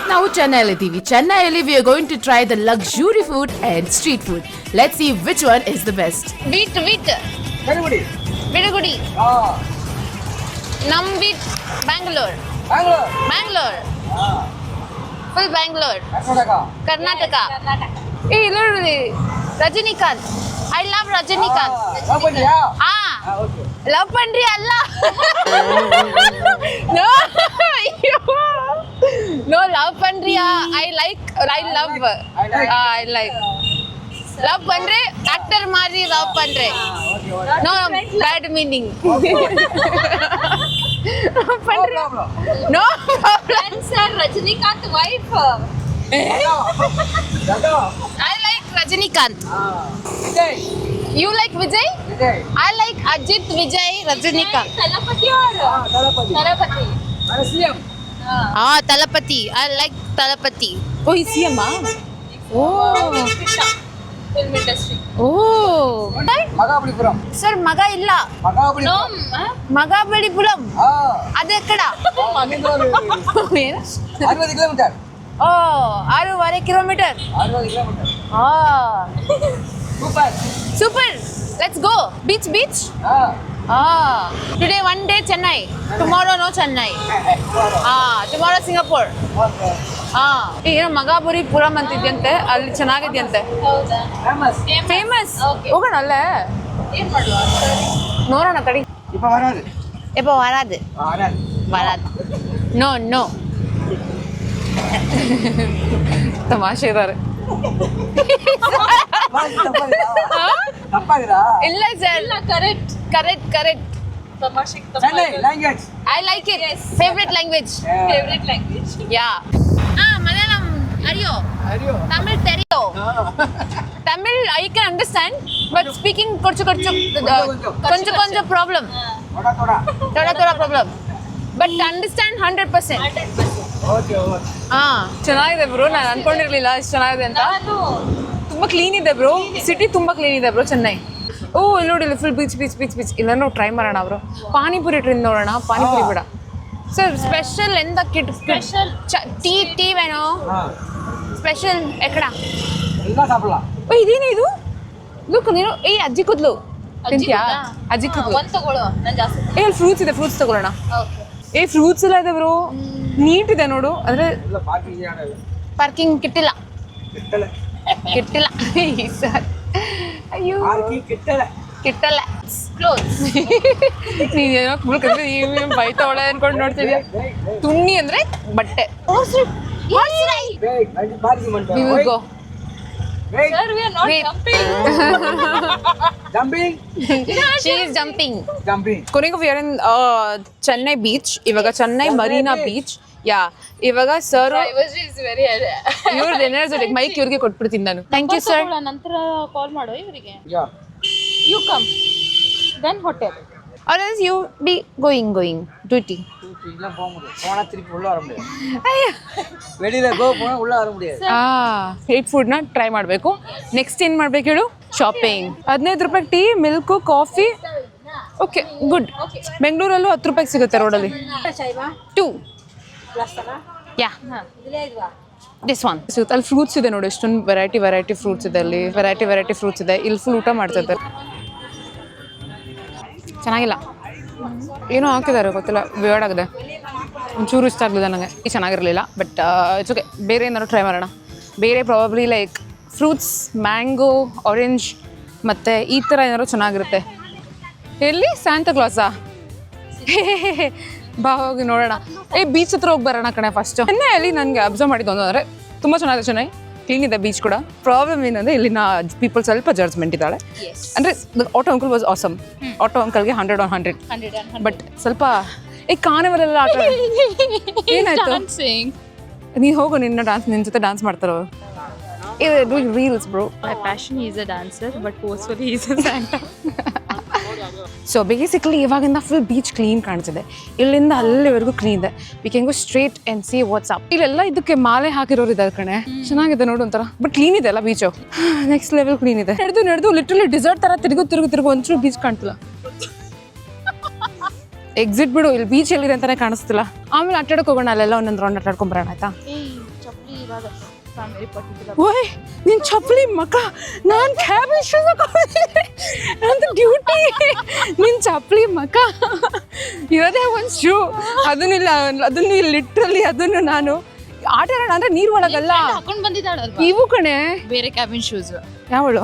Right now, Chennai, we are going to try the luxury food and street food. Let's see which one is the best. Beat. Vidagudi. Nam beat Bangalore. Full Bangalore. Karnataka. Hey, look, Rajinikanth. I love Rajinikanth. Love Pandri Allah. No, Love Pandri. I like. Love Pandre, actor Mari Love Pandre. No, bad meaning. No problem. Sir, Rajinikanth wife. I like Rajinikanth. You like Vijay? I like Ajit, Vijay, Rajinikanth. Talapati or? Talapati. Talapati. I like Talapati. Oh, he's CM. Oh. Film industry. Oh. Magabalipuram. Sir, Maga illa. No, Magabalipuram. Ade ekkada? 60 kilometer. Oh, 6.5 kilometer. 60 kilometer. Super. Let's go. Beach. Today one day Chennai. Tomorrow no Chennai. Tomorrow Singapore. ಏನು ಮಗಾಬುರಿಪುರಂ ಅಂತಿದ್ಯಂತೆ, ಅಲ್ಲಿ ಚೆನ್ನಾಗಿದ್ಯಂತೆ. Famous. ಹೋಗೋಣ ಅಲ್ಲೇ. ಏನ್ ಮಾಡುವ? ನೋಡೋಣ ತಡಿ. ವರಾದ್. No ತಮಾಷೆ ಇದಾರೆ. ಇಲ್ಲ sir, correct. I like it. Yes. Favorite language. Yeah. Malayalam. Ariyo. Tamil teriyo. Tamil I can understand, but speaking konja problem. Thoda problem. But understand 100%. Okay. ಚೆನ್ನಾಗಿದೆ ಬ್ರೋ, ನಾನು ಅನ್ಕೊಂಡಿರ್ಲಿಲ್ಲ ಇಷ್ಟು ಚೆನ್ನಾಗಿದೆ ಅಂತ. ತುಂಬಾ ಕ್ಲೀನ್ ಇದೆ ಬ್ರೋ, ಸಿಟಿ ತುಂಬಾ ಕ್ಲೀನ್ ಇದೆ ಬ್ರೋ ಚೆನ್ನೈ. ಓ ಇಲ್ಲಿ ನೋಡಿ, ಫುಲ್ ಬೀಚ್. ಇಲ್ಲಾನು ಟ್ರೈ ಮಾಡೋಣ ಬ್ರೋ. ಪಾನಿಪುರಿ ಟ್ರೈನ್ ನೋಡೋಣ. ಪಾನಿಪುರಿ ಬೇಡ ಸರ್. ಸ್ಪೆಷಲ್ ಎಂದ ಕಿಟ್ ಸ್ಪೆಷಲ್ ಟೀ ವೇಣೋ ಸ್ಪೆಷಲ್ ಎಕ್ಕಡ ಎಲ್ಲ ಸಾಪಡலாம். ಓ ಇದೇನು ಇದು? ಲುಕ್ ನೀನು. ಅಜ್ಜಿ ಕೂದ್ಲು ತಿಂತ್ಯಾ? ಅಜ್ಜಿ ಕೂದ್ಲು ಒಂದು ತಗೊಳ್ಳೋ, ನಾನು ಜಾಸ್ತಿ. ಅಲ್ಲಿ ಫ್ರೂಟ್ಸ್ ಇದೆ, ಫ್ರೂಟ್ಸ್ ತಗೊಳ್ಳೋಣ. ಓಕೆ. ಫ್ರೂಟ್ಸ್ ಎಲ್ಲ ಇದೆ ಬ್ರೋ, ನೀಟ್ ಇದೆ ನೋಡು. ಅಂದ್ರೆ ಎಲ್ಲ ಪಾರ್ಕಿಂಗ್ ಇದೆ. ಪಾರ್ಕಿಂಗ್ ಕಿಟ್ಟಿಲ್ಲ ಸರ್. ಅಯ್ಯೋ ಪಾರ್ಕಿಂಗ್ ಕಿಟ್ಟಲ್ಲ. ಕ್ಲೋಸ್. ನೀನೇನೋ ಕುಳ್ಕೊಂಡ್ರೆ ಬೈತವಳೆ ಅನ್ಕೊಂಡು ನೋಡ್ತಿದ್ಯಾ. ತುಣ್ಣಿ ಅಂದ್ರೆ ಬಟ್ಟೆ. We will go. Sir, we are not Wait. Jumping. She is jumping. ಕೊನೆಗೆ we are in Chennai beach. ಇವಾಗ ಚೆನ್ನೈ ಮರೀನಾ ಬೀಚ್. ಇವಾಗ ಸರ್ is very ಇವ್ರದ್ದು ಎನರ್ಜೆಟಿಕ್ ಮೈಕ್ ಇವ್ರಿಗೆ ಕೊಟ್ಬಿಡ್ತೀನಿ ನಾನು. Thank you sir. ನಂತರ ಕಾಲ್ ಮಾಡು ಇವರಿಗೆ. Yeah. You come. Then hotel. Or else you be going duty. இல்ல போக முடியாது. போனா திருப்பி உள்ள வர முடியாது. வெளியில போனா உள்ள வர முடியாது. ಸ್ಟ್ರೀಟ್ ಫುಡ್ನ ಟ್ರೈ ಮಾಡಬೇಕು. ನೆಕ್ಸ್ಟ್ ಏನು ಮಾಡ್ಬೇಕು ಹೇಳು? ಶಾಪಿಂಗ್. 15 ರೂಪಾಯಿ tea, milk, coffee. Okay good. ಬೆಂಗಳೂರಲ್ಲೂ 10 ರೂಪಾಯಿಗೆ ಸಿಗುತ್ತೆ ರೋಡಲ್ಲಿ. 2 ಯಾ ದಿಸ್ ಒನ್ ಸಿಗುತ್ತೆ. ಅಲ್ಲಿ ಫ್ರೂಟ್ಸ್ ಇದೆ ನೋಡಿ, ಎಷ್ಟೊಂದು ವೆರೈಟಿ ಫ್ರೂಟ್ಸ್ ಇದೆ ಅಲ್ಲಿ. ವೆರೈಟಿ ಫ್ರೂಟ್ಸ್ ಇದೆ. ಇಲ್ಲಿ ಫುಲ್ ಊಟ ಮಾಡ್ತಿದ್ದಾರೆ. ಚೆನ್ನಾಗಿಲ್ಲ, ಏನೋ ಹಾಕಿದ್ದಾರೆ ಗೊತ್ತಿಲ್ಲ, ವಿಯರ್ಡ್ ಆಗಿದೆ. ಒಂಚೂರು ಇಷ್ಟ ಆಗಲಿಲ್ಲ ನನಗೆ. ಚೆನ್ನಾಗಿರಲಿಲ್ಲ. But it's okay. ಬೇರೆ ಏನಾದ್ರು ಟ್ರೈ ಮಾಡೋಣ. ಬೇರೆ probably like fruits, mango, orange ಮತ್ತು ಈ ಥರ ಏನಾದ್ರು ಚೆನ್ನಾಗಿರುತ್ತೆ. ಎಲ್ಲಿ ಸ್ಯಾಂತಾ ಕ್ಲಾಸಾ? ಬಾ ಹೋಗಿ ನೋಡೋಣ. ಬೀಚ್ ಹತ್ರ ಹೋಗಿ ಬರೋಣ ಕಣೆ ಫಸ್ಟ್. ಚೆನ್ನೈಯಲ್ಲಿ ನನಗೆ ಅಬ್ಸರ್ವ್ ಮಾಡಿದ್ದು ಅಂದರೆ ತುಂಬ ಚೆನ್ನಾಗಿದೆ. ಚೆನ್ನೈ ಕ್ಲೀನ್ ಇದೆ, ಬೀಚ್ ಕೂಡ. ಪ್ರಾಬ್ಲಮ್ ಏನಂದರೆ ಇಲ್ಲಿನ ಪೀಪಲ್ ಸ್ವಲ್ಪ ಜಡ್ಜ್ಮೆಂಟ್ ಇದ್ದಾಳೆ. ಅಂದರೆ auto uncle was awesome. Auto ಅಂಕಲ್ಗೆ 100 on 100. ಬಟ್ ಸ್ವಲ್ಪ ಕಾರ್ನಿವಲ್ ಆಟ ಏನಾಯ್ತು? ನೀ ಹೋಗು, ನಿನ್ನ ಜೊತೆ ಡ್ಯಾನ್ಸ್ ಮಾಡ್ತಾರೋ. Doing reels bro. My passion is a dancer, but forcefully is a Santa. So basically ಇವಾಗಿಂದ ಫುಲ್ ಬೀಚ್ ಕ್ಲೀನ್ ಕಾಣಿಸಿದೆ. ಇಲ್ಲಿಂದ ಅಲ್ಲಿವರೆಗೂ ಕ್ಲೀನ್ ಇದೆ. We can go straight and see what's up. ಇಲ್ಲೆಲ್ಲ ಇದಕ್ಕೆ ಮಾಲೆ ಹಾಕಿರೋರು ಇದ್ದಾರೆ ಕಣೆ. ಚೆನ್ನಾಗಿದೆ ನೋಡು ಒಂಥರ. ಬಟ್ ಕ್ಲೀನ್ ಇದೆ ಅಲ್ಲ ಬೀಚು. ನೆಕ್ಸ್ಟ್ ಲೆವೆಲ್ ಕ್ಲೀನ್ ಇದೆ. ನಡೆದು ಲಿಟ್ರಲಿ ಡಿಸರ್ಟ್ ಥರ ತಿರುಗು ಒಂಚೂರು ಬೀಚ್ ಕಾಣ್ತಿಲ್ಲ. ಎಕ್ಸಿಟ್ ಬಿಡು, ಇಲ್ಲಿ ಬೀಚ್ ಎಲ್ಲಿದೆ ಅಂತಾನೆ ಕಾಣಿಸ್ತಿಲ್ಲ. ಆಮೇಲೆ ಆಟಾಡಕ್ಕೆ ಹೋಗೋಣ, ಅಲ್ಲೆಲ್ಲ ಒಂದೊಂದು ರೌಂಡ್ ಆಟಾಡ್ಕೊಂಬರೋಣ ಆಯ್ತಾ? ಚಪ್ಪಲಿ ಇವಾಗ ವೆರಿ ಪರ್ಟಿಕ್ಯುಲರ್. ಓಯ್ ನಿನ್ ಚಪ್ಪಲಿ ಮಕ್ಕ, ನಾನು ಕ್ಯಾಬೇಜ್ ಶೂಸ್ ಹಾಕೊಂಡಿದ್ದೆ, ನಂದು ಡ್ಯೂಟಿ. ನಿನ್ ಚಪ್ಪಲಿ ಮಕ್ಕ ಇರೋದೇ ಒಂದು ಶೂ, ಅದನ್ನು ಲಿಟ್ರಲಿ ಅದನ್ನು ನಾನು ಆಟ ಆಡೋಣ ಅಂದ್ರೆ ನೀರ್ ಒಳಗಲ್ಲ ಹಾಕೊಂಡ್ ಬಂದಿದ್ದಾಳಲ್ವಾ ಇವು ಕಣೆ, ಬೇರೆ ಕ್ಯಾಬಿನ್ ಶೂಸ್. ಯಾವಳು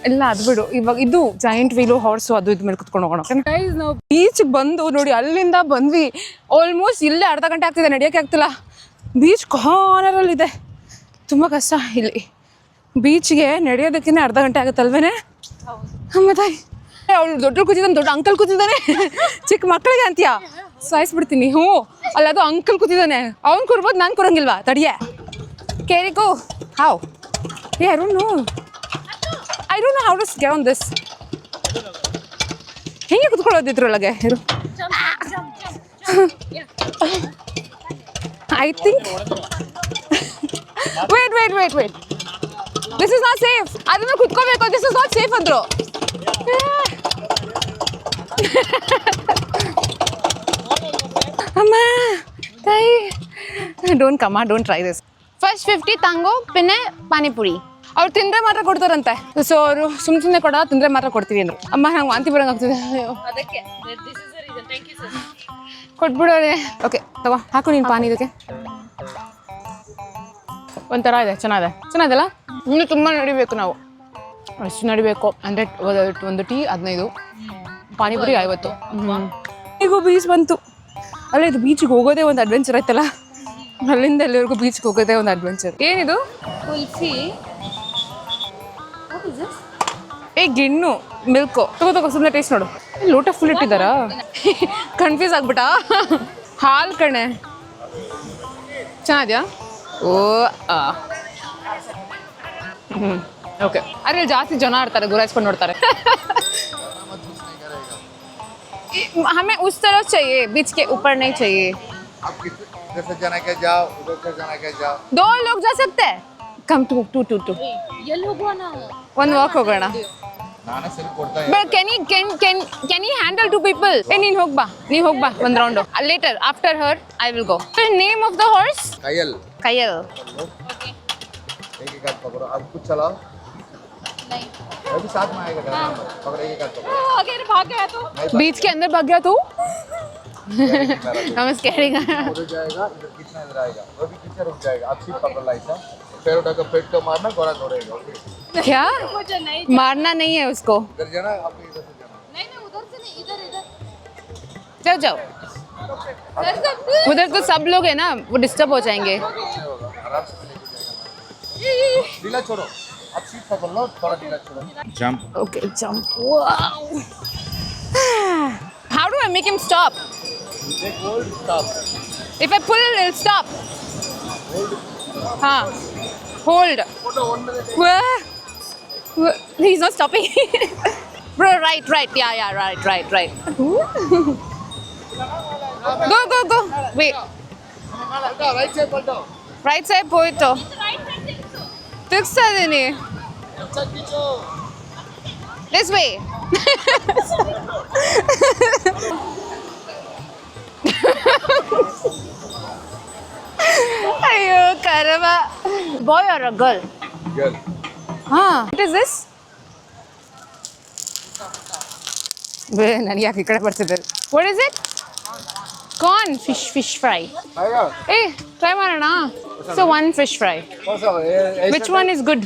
ಎಲ್ಲ ಅದು ಬಿಡು. ಇವಾಗ ಇದು ಜಾಯಿಂಟ್ ವೀಲು ಹಾರ್ಸು ಅದು ಇದ್ ಮೇಲೆ ಕುತ್ಕೊಂಡು ಹೋಗೋಣ. ನಾವು ಬೀಚ್ಗೆ ಬಂದು ನೋಡಿ, ಅಲ್ಲಿಂದ ಬಂದ್ವಿ, ಆಲ್ಮೋಸ್ಟ್ ಇಲ್ಲೇ ಅರ್ಧ ಗಂಟೆ ಆಗ್ತಿದೆ, ನಡೆಯೋಕೆ ಆಗ್ತಿಲ್ಲ. ಬೀಚ್ ಕಾರ್ನರಲ್ಲಿದೆ, ತುಂಬ ಕಷ್ಟ ಇಲ್ಲಿ ಬೀಚ್ಗೆ ನಡೆಯೋದಕ್ಕಿಂತ ಅರ್ಧ ಗಂಟೆ ಆಗುತ್ತಲ್ವೇನೆ. ಮತ್ತೆ ಅವಳು ದೊಡ್ಡ ಕೂತಿದ್ದಾನೆ, ದೊಡ್ಡ ಅಂಕಲ್ ಕೂತಿದ್ದಾನೆ, ಚಿಕ್ಕ ಮಕ್ಕಳಿಗೆ ಅಂತೀಯ ಸಾಯಿಸ್ಬಿಡ್ತೀನಿ. ಹ್ಞೂ ಅಲ್ಲ, ಅದು ಅಂಕಲ್ ಕೂತಿದ್ದಾನೆ, ಅವ್ನು ಕೂರ್ಬೋದು, ನಾನು ಕೂರಂಗಿಲ್ವಾ? ತಡಿಯೇ ಕೇರಿಕೋ ಹಾವ್ I don't know how to get on this. ಹೆಂಗೆ ಕುತ್ಕೊಳ್ಳೋದಿದ್ರೊಳಗೆ ಇರು. I think wait this is not safe. ಅದನ್ನ ಕುತ್ಕೋಬೇಕು, ದಿಸ್ ಇಸ್ ನಾಟ್ ಸೇಫ್ ಅಂದ್ರು. ಅಮ್ಮ ತಾಯಿ, ಡೋಂಟ್ ಟ್ರೈ ದಿಸ್. ಫಸ್ಟ್ 50 ತಂಗೋ ಪಿನ್ನೆ ಪಾನಿಪುರಿ. ಅವ್ರು ತಿಂದ್ರೆ ಮಾತ್ರ ಕೊಡ್ತಾರಂತೆ. ಸೊ ಅವರು ಸುಮ್ಮನೆ ಕೊಡ, ತಿಂದ್ರೆ ಮಾತ್ರ ಕೊಡ್ತೀವಿ ಅಂದ್ರು. ಅಮ್ಮ ನಂಗೆ ವಾಂತಿ ಬರಂಗೆ ಆಗ್ತಿದೆ. ಅದಕ್ಕೆ this is the reason. Thank you sir. ಕೊಟ್ಬಿಡೋರೆ. ಓಕೆ ತಗೋ, ಹಾಕು ನೀನು ಪಾನಿ ಇದಕ್ಕೆ. ಒಂಥರ ಇದೆ, ಚೆನ್ನಾಗಿದೆಲ್ಲ. ಇನ್ನು ತುಂಬ ನಡಿಬೇಕು ನಾವು, ಎಷ್ಟು ನಡಿಬೇಕು ಅಂದರೆ ಒಂದು ಟೀ 15, ಪಾನಿಪುರಿ 50. ಈಗೂ ಬೀಚ್ ಬಂತು. ಅಲ್ಲ, ಇದು ಬೀಚಿಗೆ ಹೋಗೋದೇ ಒಂದು ಅಡ್ವೆಂಚರ್ ಆಯ್ತಲ್ಲ, ಅಲ್ಲಿಂದ ಎಲ್ಲಿವರೆಗೂ ಬೀಚ್ಗೆ ಹೋಗೋದೇ ಒಂದು ಅಡ್ವೆಂಚರ್. ಏನಿದು? ಕುಲ್ಫಿ. ಗಿಣ್ಣು ಮಿಲ್ಕು. ತಗೋ ಸುಮ್ಮನೆ ಟೇಸ್ಟ್ ನೋಡು. ಲೋಟ ಫುಲ್ ಇಟ್ಟಿದ್ದಾರಾ? ಕನ್ಫ್ಯೂಸ್ ಆಗ್ಬಿಟ್ಟಾ? ಹಾಲು ಕಣೆ. ಚೆನ್ನಾಗಿದ್ಯಾ? ಓ ಓಕೆ. ಅರೆ ಜಾಸ್ತಿ ಜನ ಆಡ್ತಾರೆ, ಗುರಾಯಿಸ್ಕೊಂಡು ನೋಡ್ತಾರೆ. हमें उस तरफ चाहिए, बीच के ऊपर नहीं चाहिए. आप इधर से जाना क्या जाओ, उधर से जाना क्या जाओ. 2 लोग जा सकते हैं. कम टू ಎಲ್ಲಿ ಹೋಗುವ ನಾವು? ಒಂದು ವಾಕ್ ಹೋಗೋಣ. ನಾನೇ ಸರಿ ಕೊಡ್ತಾ but can you handle 2 people? ನೀನು ಹೋಗ್ಬಾ ಒಂದು round. Later after her I will go. Name of the horse? Kayal. Kayal. एक एक हाथ पकड़ो, अब कुछ चलाओ. नहीं अभी साथ में आएगा, पकड़ो एक एक हाथ पकड़ो. अगर भाग गया तो बीच के अंदर भाग गया तू? नमस्कार. उधर जाएगा, इधर कितना इधर आएगा, वो भी कितना रुक जाएगा. आप सीट पकड़ ला ऐसा, पैर उठाकर पेट को मारना, घोड़ा दौड़ेगा. ओके, क्या मुझे नहीं मारना नहीं है उसको. इधर जाना, आपको इधर से जाना. नहीं उधर से नहीं, इधर जाओ उधर तो सब लोग है ना, वो डिस्टर्ब हो जाएंगे. आराम से लेके जाएगा. ढीला छोड़ो, आप सीट पकड़ लो, थोड़ा ढीला छोड़ो. Jump. Okay, jump. Wow. How do I make him stop? Take hold, stop. If I pull, he'll stop. Hold. He's not stopping. Bro, right. Yeah, right. Go. Wait. Right side पलटो. Right side poito. Tiksa dini. This way. Ayyo, karava. Boy or a girl? Girl. What is this? ನನಗೆ ಈ ಕಡೆ ಬರ್ತಿದ್ದಾರೆ. What is it? Corn fish fry. आएगा. Hey, try ಮಾಡೋಣ. So one fish fry. कौन सा? Which one is good?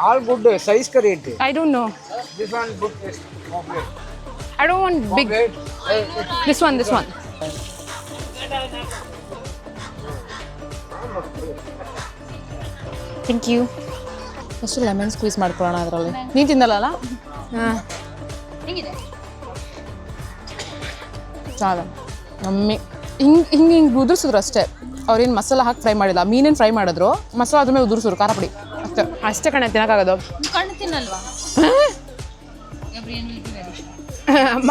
All good. Size का rate है. I don't know. This one good taste. More plate. I don't want big. Plate. This one. Thank you. ಎಷ್ಟು lemon squeeze ಮಾಡ್ಕೊಳ್ಳೋಣ ಅದರಲ್ಲಿ. ನೀನು ತಿನ್ನಲ್ಲ? ಹಾಂ. ಹೆಂಗಿದೆ? ಸಾಲ ಮಮ್ಮಿ ಹಿಂಗೆ ಉದುರ್ಸಿದ್ರು ಅಷ್ಟೇ. ಅವ್ರೇನು ಮಸಾಲ ಹಾಕಿ ಫ್ರೈ ಮಾಡಿಲ್ಲ, ಮೀನೇನು ಫ್ರೈ ಮಾಡಿದ್ರು, ಮಸಾಲ ಅದ್ರ ಮೇಲೆ ಉದುರ್ಸಿದ್ರು, ಖಾರ ಪುಡಿ ಅಷ್ಟೇ ಕಣೆ ತಿನ್ನೋಕ್ಕಾಗೋದು. ಕಣ್ಣು ತಿನ್ನಲ್ವಾ?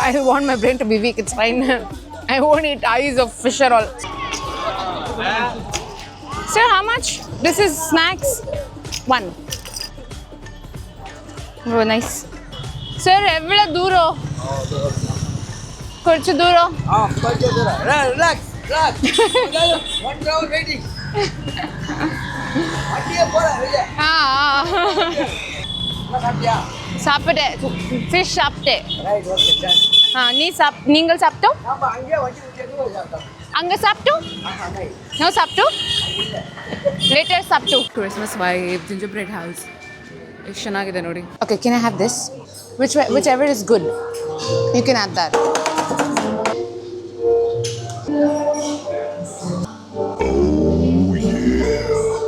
I want my brain to be weak, it's fine. I won't eat eyes of fish or all. Sir, how much? This is snacks. 1. Oh, nice. Sir, evla duro? Korchu duro? Relax. Black. One hour waiting. வண்டியே போல வெளியே. சாப்பிட்டியா? சாப்பிட்டேன் fish சாப்பிட்டேன் right okay done. நீங்கள் சாப்பிட்டோம் நாம அங்கே வண்டி விட்டு சாப்பிட்டோம். அங்கே சாப்பிட்டோம் நோ சாப்பிட்டோம் later soft Christmas vibe ginger house ಎಷ್ಟು ಚೆನ್ನಾಗಿದೆ ನೋಡಿ. Okay can I have this whichever is good you can have that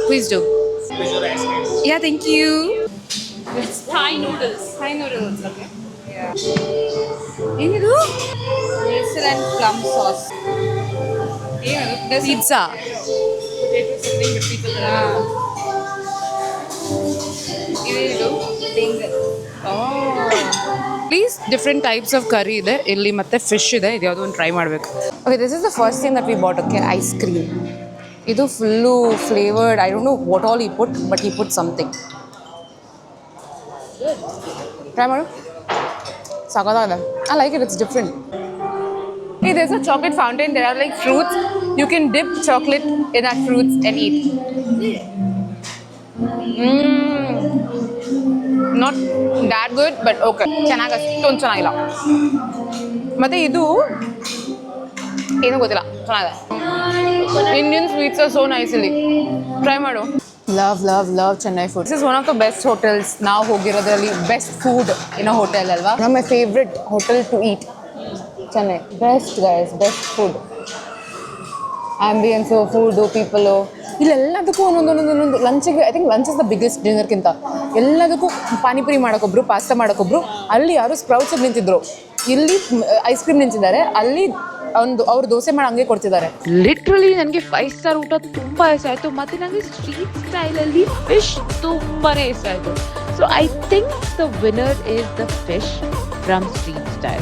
please do. Yeah thank you. It's Thai noodles. Thai noodles, okay. ಏನಿದು? Basil and plum sauce. Pizza. ಇದು please different types of ಕರಿ ಇದೆ ಇಲ್ಲಿ, ಮತ್ತೆ fish ಇದೆ. ಇದು ಯಾವುದೋ ಒಂದು try ಮಾಡಬೇಕು. Okay, this is the first thing that we bought. Okay, ice cream. ಇದು full flavoured. I don't know what all ಈ ಪುಟ್, ಬಟ್ ಈ ಪುಟ್ ಸಮಥಿಂಗ್. ಟ್ರೈ ಮಾಡು. ಸಾಕಾಗಿದೆ. I like it. It's different. Hey, there's a chocolate fountain. There are like fruits. You can dip chocolate in that fruits and eat. Not that good, but okay. ಚೆನ್ನಾಗಿ ಅಷ್ಟೊಂದು ಚೆನ್ನಾಗಿಲ್ಲ. ಮತ್ತು ಇದು ಏನೂ ಗೊತ್ತಿಲ್ಲ, ಚೆನ್ನಾಗಿದೆ. Indian sweets are so nice ಇಲ್ಲಿ. Try ಮಾಡು. Love love love Chennai food. This is one of the best hotels. ನಾವು ಹೋಗಿರೋದ್ರಲ್ಲಿ best food in a hotel ಅಲ್ವಾ. One of my favourite hotel to eat. Chennai best guys, best food. Ambience, food, people, ಇಲ್ಲೆಲ್ಲದಕ್ಕೂ ಒಂದೊಂದು ಲಂಚಿಗೆ. I think lunch is the biggest ಡಿನ್ನರ್ಗಿಂತ. ಎಲ್ಲದಕ್ಕೂ panipuri ಮಾಡೋಕ್ಕೊಬ್ರು, pasta ಮಾಡೋಕ್ಕೊಬ್ರು. ಅಲ್ಲಿ ಯಾರು ಸ್ಪ್ರೌಟ್ಸಿಗೆ ನಿಂತಿದ್ರು, ಇಲ್ಲಿ ಐಸ್ ಕ್ರೀಮ್ ನಿಂತಿದ್ದಾರೆ, ಅಲ್ಲಿ ಅವ್ರು ದೋಸೆ ಮಾಡಿ ಹಂಗೆ ಕೊಡ್ತಿದ್ದಾರೆ. ಲಿಟ್ರಲಿ ನನಗೆ 5 ಸ್ಟಾರ್ ಊಟ ತುಂಬ ಇಷ್ಟ ಆಯಿತು. ಮತ್ತು ನನಗೆ ಸ್ಟ್ರೀಟ್ ಸ್ಟೈಲಲ್ಲಿ ಫಿಶ್ ತುಂಬಾ ಇಷ್ಟ ಆಯಿತು. So I think the winner is the fish from street style.